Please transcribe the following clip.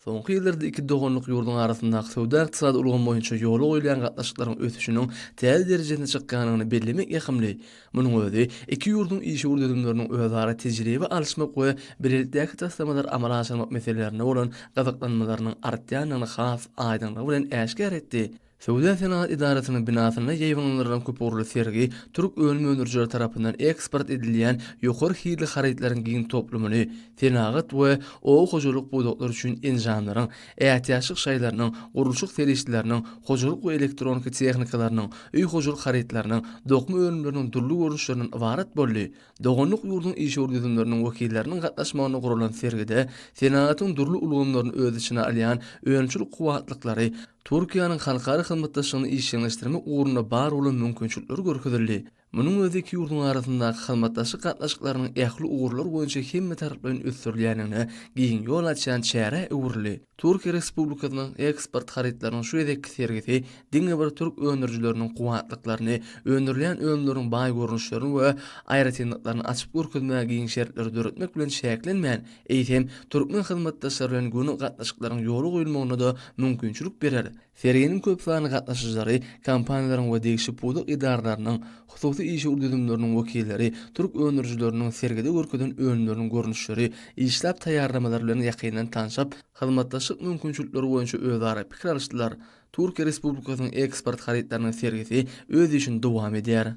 Soňky ýyllarda iki dogonluk ýurdun arasyndaky sowda ykdysady ulgamy boýunça ýoly goýulan gatnaşyklaryň ötüşiniň täze derejesine çykganyny bellemek ýakymly. Munyň özi iki ýurdun işi urdudumlarynyň özara tejribe alşmak we birlikdäki taslamalar amala aşyrmak meselelerine bolan gazaklanmalarynyň artýanyny has aýdynlygy bilen äşkär etdi. Sowda Senat idarasynyň binasyna ýeýwanlaryň köpürli sergi Türk ölüm öldürjüleri tarapyndan eksport edilýän ýokary hirli haritlaryň giň toplumyny, tenagat we ow hojallyk buýdaklary üçin enjamlaryň, ähtiýaçlyk şaýlarynyň, gurulşyk serişleriniň, hojallyk we elektronika tehnikalarynyň, öý hojallyk haritlarynyň, dokma ölümleriniň durly görüşlerinden ibaret boldy. Dogonluk ýurdun iş urdudumlarynyň wekilleriniň gatnaşmagyna gurulan sergide Senatyň durly ulgamlaryny öz içine alýan öňçülük kuwatlyklary, Türkiýanyň halkary hyzmatdaşlygyny işleňleşdirmek uğruna bar bolan mümkinçilikleri görkezildi. Munyň özi iki ýurdun arasyndaky hyzmatdaşlyk gatnaşyklarynyň ähli ugurlar boýunça hemme taraplaryň ösdürilýänini giň ýol açan çäre öwürli. Türkiýe Respublikasynyň eksport haritlarynyň şu edeki sergisi diňe bir türk öndürjüleriniň kuwatlyklaryny, öndürilýän ölümleriň baý görnüşlerini we aýratynlyklaryny açyp görkezmäge giň şertleri döretmek bilen şäklenmän, eýsem türkmen hyzmatdaşlary bilen günü gatnaşyklaryň ýoly goýulmagyna da mümkinçilik berer. Serginiň köp sany gatnaşyjylary, kompaniýalaryň we degişi pudak idaralarynyň, hususy iş urdudumlarynyň wekilleri, türk öndürjüleriniň sergide görkezden ölümleriň görnüşleri, işläp taýýarlamalary bilen ýakyndan tanşyp, hyzmatdaşlyk mümkinçilikleri boýunça özara pikir alşdylar. Türkiýe Respublikasynyň eksport haritlarynyň sergisi öz işini dowam edýär.